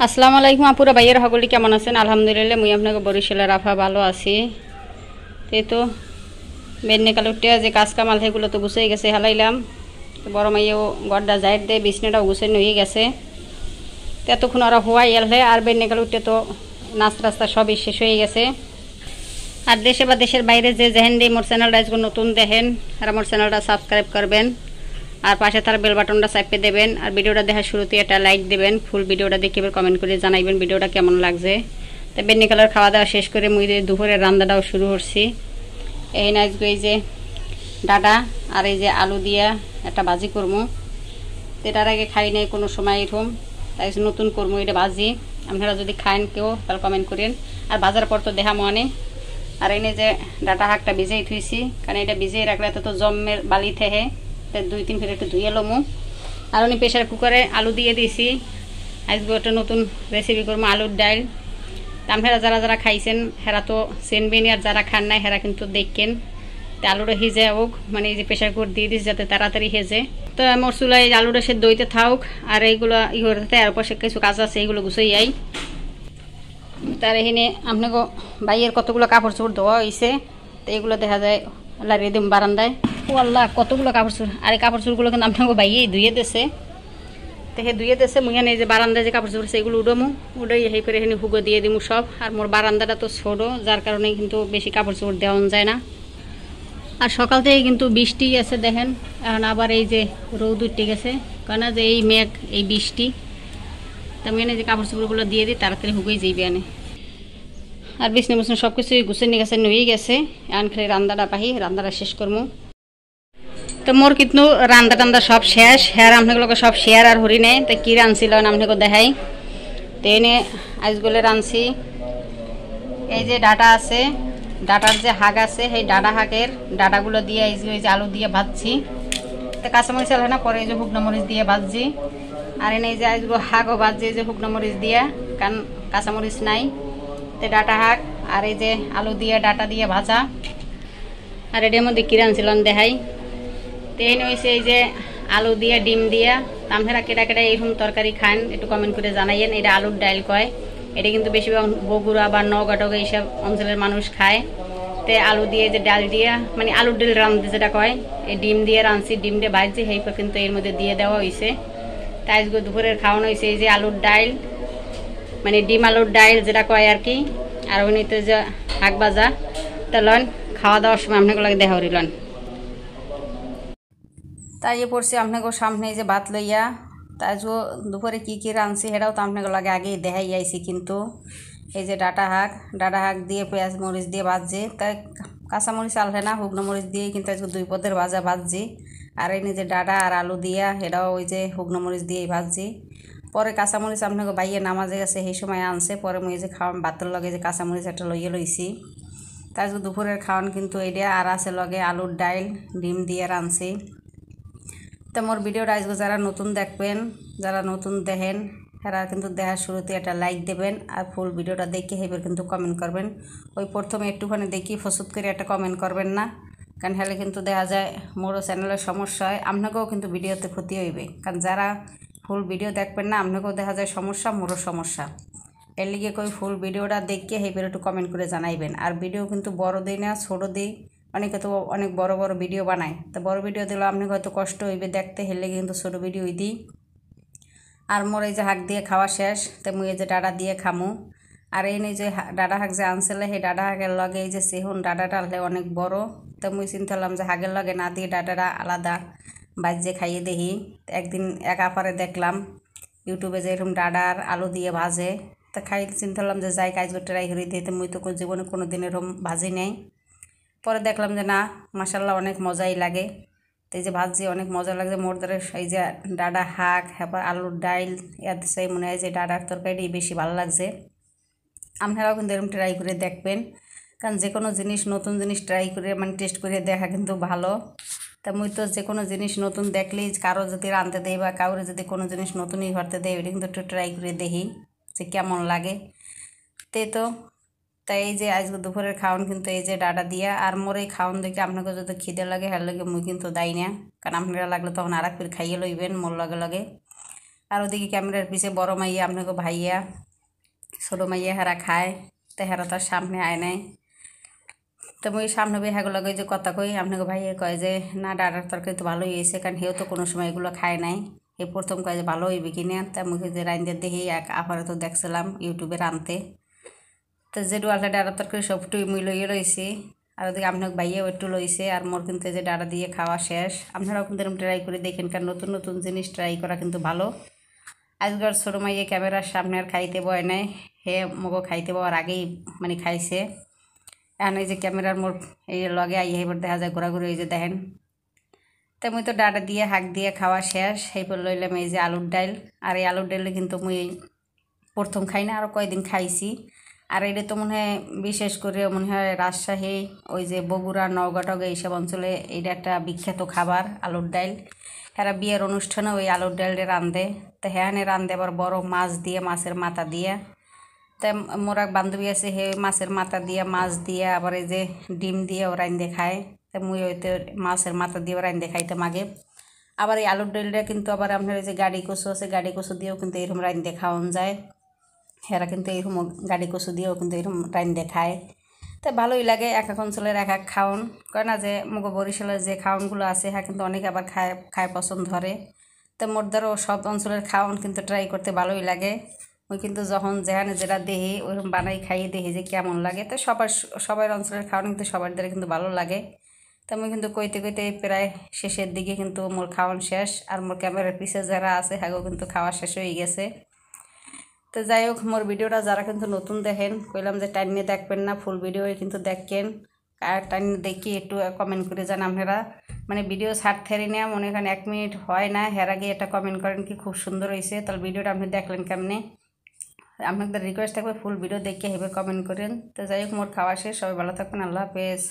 আসসালামু আলাইকুম আপুরা ভাইয়ের সকলে কেমন আছেন? আলহামদুলিল্লাহ মুই আপনাকে বরিশালের আফা ভালো আছি। তো বেন্নে কালুটিয়া যে কাজ কামাল সেগুলো তো গুছিয়ে গেছে হালাইলাম। বড় মাইয়েও গড্ডা জাইট দেয় বিছনাটাও গুছিয়ে হয়ে গেছে। এতক্ষণ ওরা হওয়াই এলে আর বেন্নে কালুটিয়া তো নাচ রাস্তা সবই শেষ হয়ে গেছে। আর দেশে বা দেশের বাইরে যে যেহেন দিয়ে মোর চ্যানেলটা আজকে নতুন দেখেন আর আমার চ্যানেলটা সাবস্ক্রাইব করবেন আর পাশে তার বেল বাটনটা চাপিয়ে দেবেন আর ভিডিওটা দেখার শুরুতে একটা লাইক দেবেন। ফুল ভিডিওটা দেখে এবার কমেন্ট করে জানাইবেন ভিডিওটা কেমন লাগছে। তো বেন্নি কালার খাওয়া দাওয়া শেষ করে মুই দুপুরের রান্নাটাও শুরু করছি। এই না আজকে এই যে ডাটা আর এই যে আলু দিয়া একটা ভাজি করবো। এটার আগে খাই নাই কোনো সময় এরকম, তাই নতুন করবো এটা ভাজি। আপনারা যদি খান কেউ তাহলে কমেন্ট করেন আর বাজার পর তো দেখা মনে। আর এনে যে ডাটা শাকটা ভিজেই থুইছি, কারণ এটা ভিজিয়ে রাখলে তো জমের বালি থেকে 2-3 ফের একটু ধুয়ে লমু। আর উনি প্রেশার কুকারে আলু দিয়ে দিয়েছি। আজকে একটা নতুন রেসিপি করবো আলুর ডাল। আপনারা যারা যারা খাইছেন হেরা তো চেনবেন, আর যারা খান নাই হেরা কিন্তু দেখেন। তো আলুটা হেজে হোক, মানে এই যে প্রেশার কুকার দিয়ে দিস যাতে তাড়াতাড়ি হেজে। তো আমার চুলায় আলুটা সে দইতে থাকুক আর এইগুলো ই করতে আর পাশে কিছু কাজ আছে এইগুলো গুছিয়ে যাই। তার এখানে আপনাকে বাইয়ের কতগুলো কাপড় চোপড় ধোয়া হয়েছে, তো এইগুলো দেখা যায় লাগিয়ে দিম বারান্দায়। ও আল্লাহ কতগুলো কাপড় চোপড়, আর এই কাপড় চোপড়গুলো কিন্তু আপনাকে বাইয়েই ধুয়ে দিয়েছে। তো সে ধুয়ে দিয়েছে মুই এই যে বারান্দায় যে কাপড় চোপড় সেগুলো উডমু, উড়াই সেই করে এখানে হুগো দিয়ে দিমু সব। আর মোর বারান্দাটা তো ছোটো, যার কারণে কিন্তু বেশি কাপড় চোপড় দেওয়া যায় না। আর সকাল থেকে কিন্তু বৃষ্টি আছে দেখেন, এখন আবার এই যে রোদ উঠে গেছে, কেন যে এই মেঘ এই বৃষ্টি। তো আমি যে কাপড় চোপড়গুলো দিয়ে দিই তাড়াতাড়ি হুগোই যাইবে আনে। আর বিছনা বিছনা সব কিছুই গুছিয়ে নিয়ে গেছে নুয়ে গেছে, এখন খালি রান্নাটা পাহি রান্নাটা শেষ করবো। তো মোর কিন্তু রান্না টান্দা সব শেষ, হ্যাঁ আপনাগুলোকে সব শেয়ার আর হরি নেই। তো কী রাঁধছিল আপনাকে দেখাই। তো এনে আজগুলো রাঁধছি এই যে ডাটা আছে, ডাটার যে হাগ আছে সেই ডাটা হাগের ডাটাগুলো দিয়ে এই যে আলু দিয়ে ভাজছি। তো কাঁচামরিচ আলো না, পরে এই যে শুকনো মরিচ দিয়ে ভাজছি। আর এনে এই যে আজগুলো হাগও ভাজছি এই যে শুকনো মরিচ দিয়ে, কারণ কাঁচামরিচ নাই। তো ডাটা হাগ আর এই যে আলু দিয়ে ডাটা দিয়ে ভাজা। আর এটার মধ্যে কী রাঁধছিলাম দেখাই। তো এই হয়েছে এই যে আলু দিয়ে ডিম দিয়া। আপনারা কেটা কেটা এইরকম তরকারি খান একটু কমেন্ট করে জানাইয়েন। এটা আলুর ডাল কয়, এটা কিন্তু বেশিরভাগ বগুড়া বা নওগাঁটগা এইসব অঞ্চলের মানুষ খায়। তো আলু দিয়ে যে ডাল দিয়া, মানে আলুর ডাল রাঁধতে যেটা কয়, এই ডিম দিয়ে রাঁধছি, ডিম দিয়ে ভাজছি সেই কিন্তু এর মধ্যে দিয়ে দেওয়া হয়েছে। তাই আজকে দুপুরের খাওয়ানো হয়েছে এই যে আলুর ডাল, মানে ডিম আলুর ডাল যেটা কয় আর কি। আর উনিতে যে শাক ভাজা। তা লন খাওয়া দাওয়ার সময় আপনাকে দেখা হরিলন। তাই পড়ছি আপনাকে সামনে এই যে ভাত লইয়া। তাই দুপুরে কী কী রাঁধছি সেটাও তো আপনাকে লাগে আগেই দেখাই আইছি। কিন্তু এই যে ডাটা শাক দিয়ে পেঁয়াজ মরিচ দিয়ে ভাজছি। তাই কাঁচামরিচ আলহে না, শুকনো মরিচ দিয়ে কিন্তু আজকে 2 পদের ভাজা ভাজছি। আর এই যে ডাটা আর আলু দিয়া সেটাও ওই যে শুকনো মরিচ দিয়েই ভাজছি। পরে কাঁচামরিচ আপনাকে বাইয়ে নামাজে গেছে সেই সময় আনছে, পরে মুই যে খাওয়ান ভাতের লগে যে কাঁচামরিচ একটা লইয়ে লইছি। তাই আজকে দুপুরের খাওয়ান কিন্তু এইটা আর আছে লগে আলুর ডাল ডিম দিয়ে রাঁধছি। তো মোর ভিডিওটা আজকে যারা নতুন দেখবেন, যারা নতুন দেখেন এরা কিন্তু দেখার শুরুতে একটা লাইক দেবেন আর ফুল ভিডিওটা দেখে হেবার কিন্তু কমেন্ট করবেন। ওই প্রথমে একটুখানি দেখি ফসুত করে একটা কমেন্ট করবেন না, কারণ হলে কিন্তু দেখা যায় মোরও চ্যানেলের সমস্যা হয়, আপনাকেও কিন্তু ভিডিওতে ক্ষতি হইবে। কারণ যারা ফুল ভিডিও দেখবেন না আপনাকেও দেখা যায় সমস্যা, মোরও সমস্যা। এর লিগে কই ফুল ভিডিওটা দেখে হেবার একটু কমেন্ট করে জানাইবেন। আর ভিডিও কিন্তু বড় দিই না, ছোটো দিই। অনেকে তো অনেক বড় বড় ভিডিও বানায়, তো বড় ভিডিও দিলে আপনাকে হয়তো কষ্ট হইবে দেখতে, হেলে কিন্তু ছোটো ভিডিওই দিই। আর মোর এই যে শাক দিয়ে খাওয়া শেষ, তো মুই এই যে ডাটা দিয়ে খামু। আর এই যে ডাটা শাক যে আনছিলে সেই ডাটা শাকের লগে এই যে সেহুন ডাটাটা হলে অনেক বড়। তো মুই চিন্তালাম যে শাকের লগে না দিয়ে ডাটাটা আলাদা বাজে খাইয়ে দেখি। একদিন এক আপারে দেখলাম ইউটিউবে যে এরকম ডাটা আর আলু দিয়ে ভাজে, তো খাই চিন্তালাম যে যাই কাজ করতে ট্রাই করি দিতে। মুই তো জীবনে কোনো দিন এরকম ভাজি নেই। পরে দেখলাম যে না মাশাল্লাহ অনেক মজাই লাগে। তো এই যে ভাজি অনেক মজা লাগছে মোর ধরে। এই যে ডাটা শাক হ্যাঁ আলুর ডাইল এর সেই মনে হয় যে ডাটার তরকারিটি বেশি ভালো লাগছে। আপনারাও কিন্তু এরকম ট্রাই করে দেখবেন, কারণ যে কোনো জিনিস নতুন জিনিস ট্রাই করে মানে টেস্ট করে দেখা কিন্তু ভালো। তা মুই তো যে কোনো জিনিস নতুন দেখলেই কারো যদি রাঁধতে দেয় বা কাউরে যদি কোনো জিনিস নতুনই ঘরতে দেয় ওইটা কিন্তু একটু ট্রাই করে দেখি যে কেমন লাগে। তো তাই এই যে আজকে দুপুরের খাওয়ান কিন্তু এই যে ডাটা দিয়া। আর মোর এই খাওয়ান দেখে আপনাকে যদি খিদে লাগে হ্যার লগে মুই কিন্তু দাই না, কারণ আপনারা লাগলে তখন আর এক খাইয়ে লইবেন মোর লগে লগে। আর ওদিকে ক্যামেরার পিছে বড় মাইয়া আপনাকে ভাইয়া ছোটো মাইয়া হেরা খায়, তো হেরা তার সামনে আয় নাই। তো মুই সামনে বই হ্যাগুলো যে কথা কই, আপনাকে ভাইয়া কয় যে না ডাটার তরকারি তো ভালোই হয়েছে, কারণ হেও তো কোনো সময় এগুলো খায় নাই। এ প্রথম কয় যে ভালো হইবে কিনা, তা মুখে যে রাইন্দের দেখি এক আপারে তো দেখছিলাম ইউটিউবে রানতে। তো যে ডুয়ালটা ডাটার তরকারি সবটুই মুই লইয়ে রয়েছি, আর ওদিকে আপনাকে ভাইয়াও একটু লইছে। আর মোর কিন্তু যে ডাটা দিয়ে খাওয়া শেষ। আপনারাও কিন্তু এরকম ট্রাই করে দেখেন, কারণ নতুন নতুন জিনিস ট্রাই করা কিন্তু ভালো। আজকাল ছোটো মাইয়ে ক্যামেরার সামনে আর খাইতে বয় নাই, হে মগো খাইতে পাওয়ার আগেই মানে খাইছে। এখন এই যে ক্যামেরার মোর এই লগে আইয়ে এবার দেখা যায় ঘোরাঘুরি, এই যে দেখেন। তো মুই তো ডাটা দিয়ে হাঁক দিয়ে খাওয়া শেষ। এইবার লইলাম এই যে আলুর ডাইল। আর এই আলুর ডাইলে কিন্তু মুই প্রথম খাই না, আরও কয়েকদিন খাইছি। আর এটা তো মনে হয় বিশেষ করে মনে হয় রাজশাহী, ওই যে বগুড়া, নওগাঁ টগা এইসব অঞ্চলে এটা একটা বিখ্যাত খাবার আলুর ডাইল। এরা বিয়ের অনুষ্ঠানে ওই আলুর ডাইলটা রান্ধে। তো হ্যাঁ রান্ধে আবার বড় মাছ দিয়ে, মাছের মাথা দিয়ে। তাই মোর এক বান্ধবী আছে, হে মাছের মাথা দিয়ে, মাছ দিয়ে, আবার এই যে ডিম দিয়ে ও রান্ধে খায়। তো মুই হইতে মাছের মাথা দিয়ে রান্ধে খাইতাম আগে। আবার এই আলুর ডাইলটা কিন্তু আবার আপনার এই যে গাড়ি কচু আছে, গাড়ি কচু দিয়েও কিন্তু এরকম রান্ধে খাওয়ান যায়। হেরা কিন্তু এরকম গাড়ি কচু দিয়েও কিন্তু এরকম রান্ধে খায়। তো ভালোই লাগে, এক এক অঞ্চলের এক এক খাওন। কয় না যে মুগ বরিশালের যে খাওনগুলো আছে হ্যাঁ কিন্তু অনেকে আবার খায় খায় পছন্দ ধরে। তো মোর দ্বারাও সব অঞ্চলের খাওন কিন্তু ট্রাই করতে ভালোই লাগে। ওই কিন্তু যখন যেখানে যেটা দেখি ওইরকম বানাই খাইয়ে দেখি যে কেমন লাগে। তো সবার অঞ্চলের খাওয়ান কিন্তু সবার দ্বারা কিন্তু ভালো লাগে। তো আমি কিন্তু কইতে কইতে প্রায় শেষের দিকে কিন্তু মোর খাওয়ান শেষ। আর মোর ক্যামেরার পিছে যারা আছে হ্যাগো কিন্তু খাওয়া শেষ হয়ে গেছে। তো যাই হোক, মোর ভিডিওটা যারা কিন্তু নতুন দেখেন কইলাম যে টাইম নিয়ে দেখবেন না, ফুল ভিডিও কিন্তু দেখেন। আর টাইম দেখি একটু কমেন্ট করে যান আপনারা। মানে ভিডিও ছাড়তে না মনে করেন 1 মিনিট হয় না, হের আগে এটা কমেন্ট করেন কি খুব সুন্দর হয়েছে। তাহলে ভিডিওটা আপনি দেখলেন কেমনে। আপনাদের রিকোয়েস্ট থাকবে ফুল ভিডিও দেখে হেবে কমেন্ট করেন। তো যাই হোক, মোর খাওয়া শেষ, সবাই ভালো থাকবেন, আল্লাহ হাফেজ।